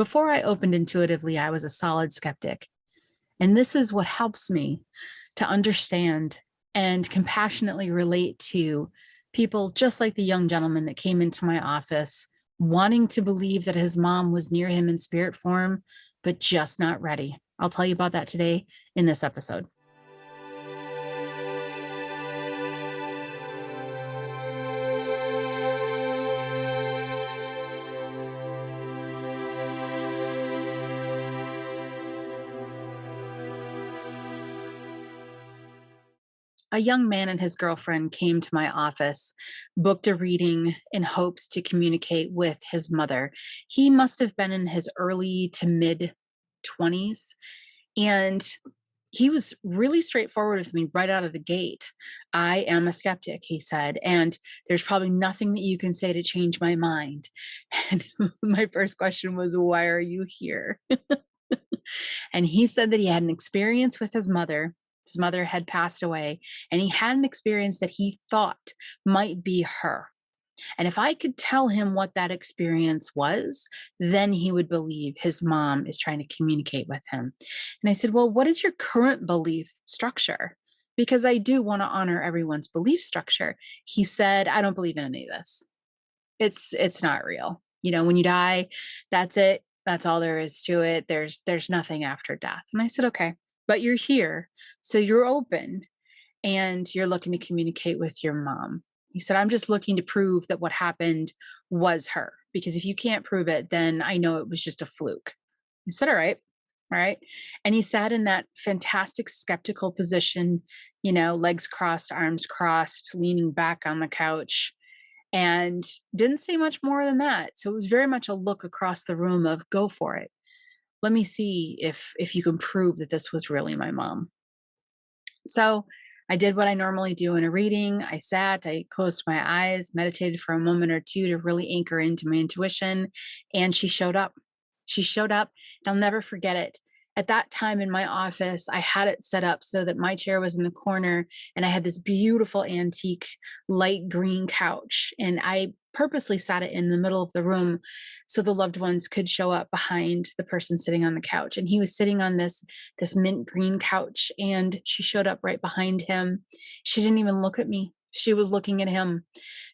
Before I opened intuitively, I was a solid skeptic. And this is what helps me to understand and compassionately relate to people just like the young gentleman that came into my office wanting to believe that his mom was near him in spirit form, but just not ready. I'll tell you about that today in this episode. A young man and his girlfriend came to my office, booked a reading in hopes to communicate with his mother. He must have been in his early to mid 20s. And he was really straightforward with me right out of the gate. I am a skeptic, he said, and there's probably nothing that you can say to change my mind. And my first question was, why are you here? And he said that he had an experience with his mother. His mother had passed away, and he had an experience that he thought might be her. And if I could tell him what that experience was, then he would believe his mom is trying to communicate with him. And I said, well, what is your current belief structure? Because I do want to honor everyone's belief structure. He said, I don't believe in any of this. It's not real. You know, when you die, that's it. That's all there is to it. There's nothing after death. And I said, okay, but you're here. So you're open and you're looking to communicate with your mom. He said, I'm just looking to prove that what happened was her. Because if you can't prove it, then I know it was just a fluke. I said, all right. All right. And he sat in that fantastic skeptical position, you know, legs crossed, arms crossed, leaning back on the couch, and didn't say much more than that. So it was very much a look across the room of go for it. Let me see if you can prove that this was really my mom. So I did what I normally do in a reading. I sat, I closed my eyes, meditated for a moment or two to really anchor into my intuition. And she showed up. She showed up. And I'll never forget it. At that time in my office, I had it set up so that my chair was in the corner and I had this beautiful antique light green couch. And I purposely sat it in the middle of the room so the loved ones could show up behind the person sitting on the couch. And he was sitting on this mint green couch, and she showed up right behind him. She didn't even look at me. She was looking at him.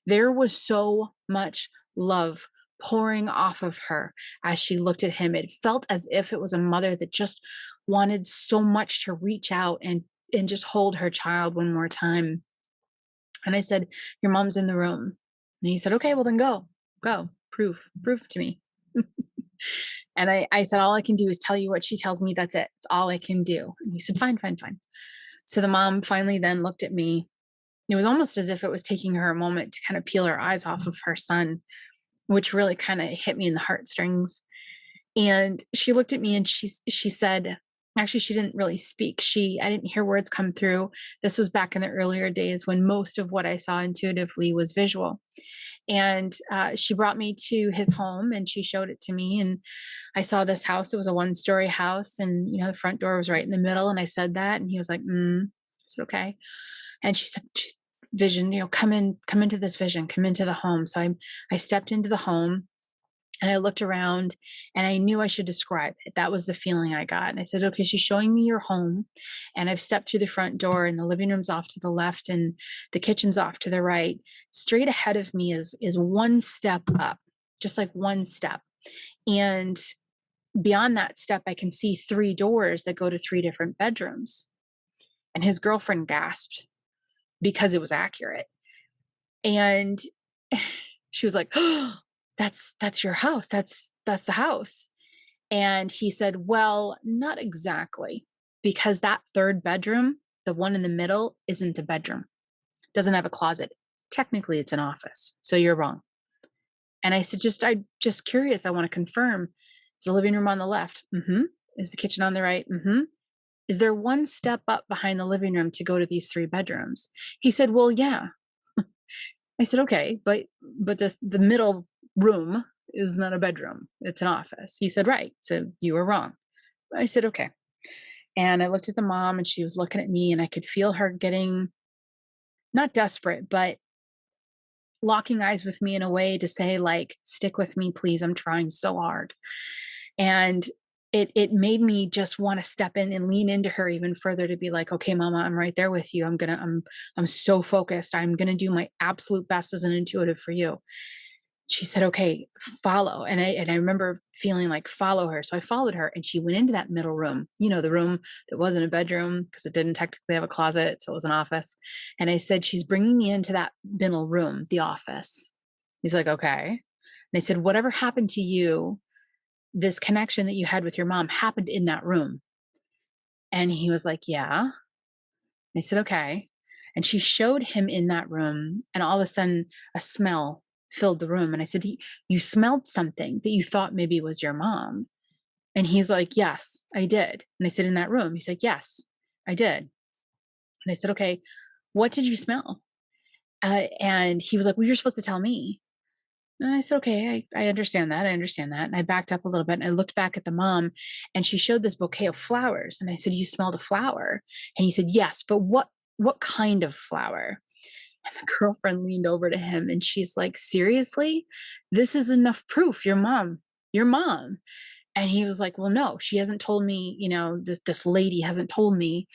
There was so much love pouring off of her as she looked at him. It felt as if it was a mother that just wanted so much to reach out and just hold her child one more time. And I said, your mom's in the room. And he said, okay, well then go, prove to me. And I said, all I can do is tell you what she tells me. That's it. It's all I can do. And he said, fine, fine, fine. So the mom finally then looked at me. It was almost as if it was taking her a moment to kind of peel her eyes off of her son, which really kind of hit me in the heartstrings. And she looked at me and she said, actually, she didn't really speak. I didn't hear words come through. This was back in the earlier days when most of what I saw intuitively was visual. And she brought me to his home and she showed it to me. And I saw this house. It was a 1-story house. And, you know, the front door was right in the middle. And I said that. And he was like, I said, okay. And she said, vision, you know, come into this vision, come into the home. So I stepped into the home and I looked around and I knew I should describe it. That was the feeling I got. And I said, okay, she's showing me your home. And I've stepped through the front door and the living room's off to the left and the kitchen's off to the right. Straight ahead of me is one step up, just like one step. And beyond that step, I can see 3 doors that go to 3 different bedrooms. And his girlfriend gasped because it was accurate. And she was like, oh, that's your house. That's the house. And he said, well, not exactly, because that 3rd bedroom, the one in the middle, isn't a bedroom. Doesn't have a closet. Technically, it's an office. So you're wrong. And I said, I'm just curious. I want to confirm. Is the living room on the left? Mm-hmm. Is the kitchen on the right? Mm-hmm. Is there one step up behind the living room to go to these 3 bedrooms? He said, well, yeah. I said, okay, but the middle room is not a bedroom. It's an office. He said, right. So you were wrong. I said, okay. And I looked at the mom and she was looking at me and I could feel her getting not desperate, but locking eyes with me in a way to say like, stick with me, please. I'm trying so hard. And it made me just want to step in and lean into her even further to be like, okay, mama, I'm right there with you. I'm so focused. I'm gonna do my absolute best as an intuitive for you. She said, okay, follow. And I remember feeling like follow her. So I followed her and she went into that middle room, the room that wasn't a bedroom because it didn't technically have a closet. So it was an office. And I said, she's bringing me into that middle room, the office. He's like, okay. And I said, whatever happened to you, this connection that you had with your mom happened in that room. And he was like, yeah. I said, okay. And she showed him in that room, and all of a sudden, a smell filled the room. And I said, you smelled something that you thought maybe was your mom. And he's like, yes, I did. And I said, in that room? He's like, yes, I did. And I said, okay, what did you smell? And he was like, well, you're supposed to tell me. And I said, okay, I understand that. I understand that. And I backed up a little bit and I looked back at the mom and she showed this bouquet of flowers. And I said, you smelled a flower? And he said, yes, but what kind of flower? And the girlfriend leaned over to him and she's like, seriously? This is enough proof. Your mom. And he was like, well, no, she hasn't told me, this lady hasn't told me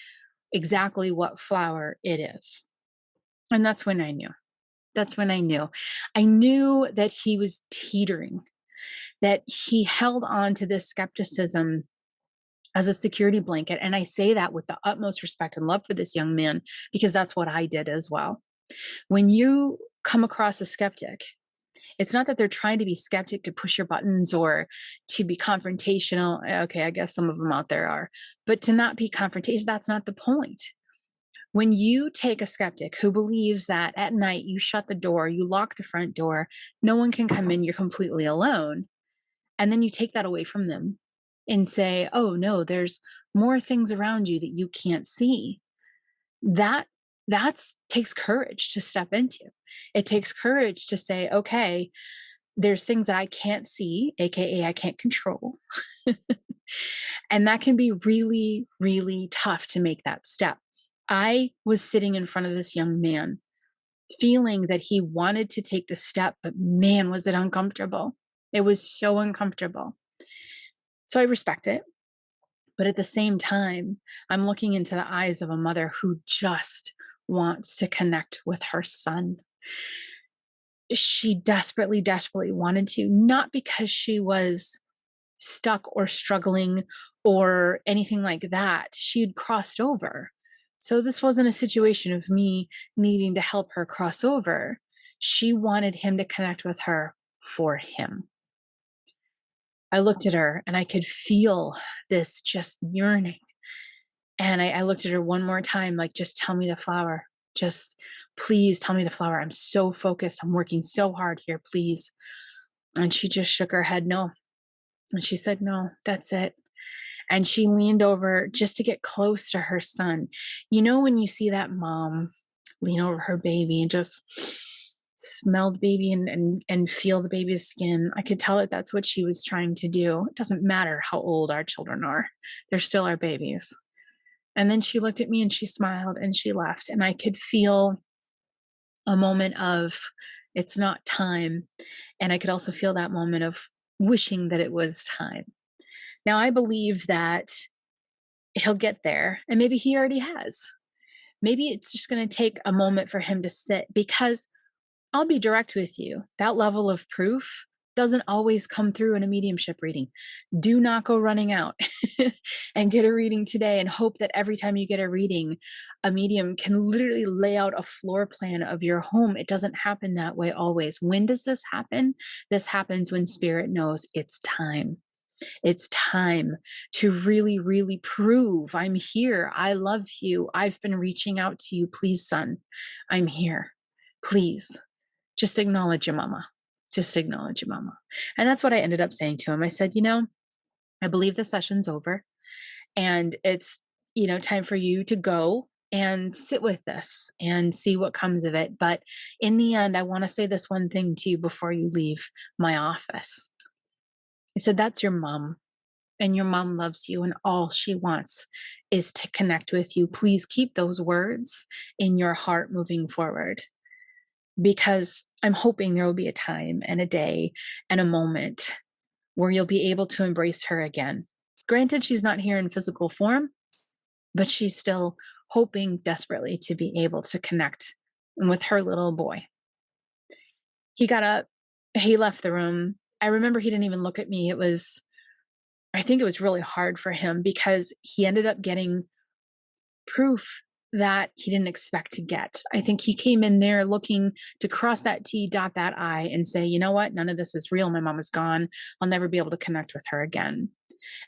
exactly what flower it is. And that's when I knew. That's when I knew. I knew that he was teetering, that he held on to this skepticism as a security blanket. And I say that with the utmost respect and love for this young man, because that's what I did as well. When you come across a skeptic, it's not that they're trying to be skeptic to push your buttons or to be confrontational. Okay, I guess some of them out there are, but to not be confrontational, that's not the point. When you take a skeptic who believes that at night you shut the door, you lock the front door, no one can come in, you're completely alone, and then you take that away from them and say, oh no, there's more things around you that you can't see. That that's takes courage to step into. It takes courage to say, okay, there's things that I can't see, aka I can't control. And that can be really, really tough to make that step. I was sitting in front of this young man, feeling that he wanted to take the step, but man, was it uncomfortable. It was so uncomfortable. So I respect it. But at the same time, I'm looking into the eyes of a mother who just wants to connect with her son. She desperately, desperately wanted to, not because she was stuck or struggling or anything like that. She'd crossed over. So this wasn't a situation of me needing to help her cross over. She wanted him to connect with her for him. I looked at her and I could feel this just yearning. And I looked at her one more time, like, just tell me the flower. Just please tell me the flower. I'm so focused. I'm working so hard here, please. And she just shook her head, no. And she said, no, that's it. And she leaned over just to get close to her son. When you see that mom lean over her baby and just smell the baby and feel the baby's skin, I could tell that that's what she was trying to do. It doesn't matter how old our children are, they're still our babies. And then she looked at me and she smiled and she left. And I could feel a moment of, it's not time. And I could also feel that moment of wishing that it was time. Now, I believe that he'll get there, and maybe he already has. Maybe it's just going to take a moment for him to sit, because I'll be direct with you. That level of proof doesn't always come through in a mediumship reading. Do not go running out and get a reading today and hope that every time you get a reading, a medium can literally lay out a floor plan of your home. It doesn't happen that way always. When does this happen? This happens when spirit knows it's time. It's time to really, really prove I'm here. I love you. I've been reaching out to you. Please, son, I'm here. Please just acknowledge your mama. Just acknowledge your mama. And that's what I ended up saying to him. I said, I believe the session's over and it's, time for you to go and sit with this and see what comes of it. But in the end, I want to say this one thing to you before you leave my office. I said, that's your mom. And your mom loves you, and all she wants is to connect with you. Please keep those words in your heart moving forward, because I'm hoping there will be a time and a day and a moment where you'll be able to embrace her again. Granted, she's not here in physical form, but she's still hoping desperately to be able to connect with her little boy. He got up, he left the room. I remember he didn't even look at me. I think it was really hard for him because he ended up getting proof that he didn't expect to get. I think he came in there looking to cross that T, dot that I, and say, you know what? None of this is real. My mom is gone. I'll never be able to connect with her again.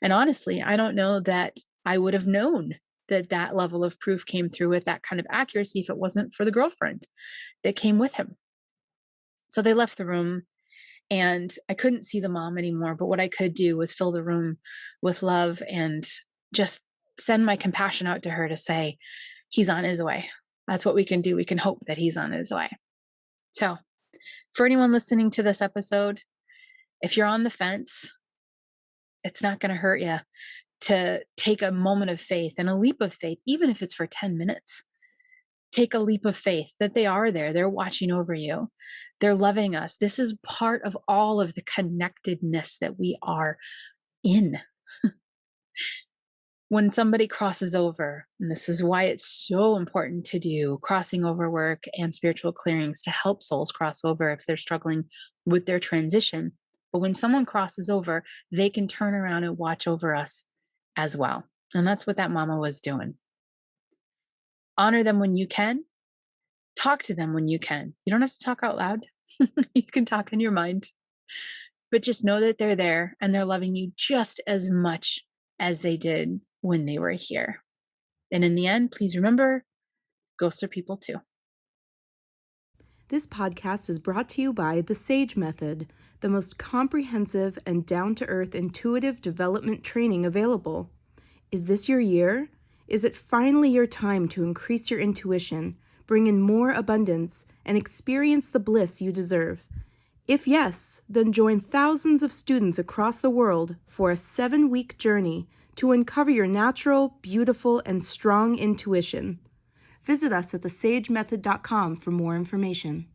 And honestly, I don't know that I would have known that that level of proof came through with that kind of accuracy if it wasn't for the girlfriend that came with him. So they left the room and I couldn't see the mom anymore. But what I could do was fill the room with love and just send my compassion out to her to say, he's on his way. That's what we can do. We can hope that he's on his way. So, for anyone listening to this episode, if you're on the fence, it's not going to hurt you to take a moment of faith and a leap of faith, even if it's for 10 minutes. Take a leap of faith that they are there. They're watching over you. They're loving us. This is part of all of the connectedness that we are in. When somebody crosses over, and this is why it's so important to do crossing over work and spiritual clearings to help souls cross over if they're struggling with their transition. But when someone crosses over, they can turn around and watch over us as well. And that's what that mama was doing. Honor them when you can. Talk to them when you can. You don't have to talk out loud. You can talk in your mind. But just know that they're there and they're loving you just as much as they did when they were here. And in the end, please remember, ghosts are people too. This podcast is brought to you by the SAGE Method, the most comprehensive and down-to-earth intuitive development training available. Is this your year? Is it finally your time to increase your intuition, bring in more abundance, and experience the bliss you deserve? If yes, then join thousands of students across the world for a 7-week journey to uncover your natural, beautiful, and strong intuition. Visit us at thesagemethod.com for more information.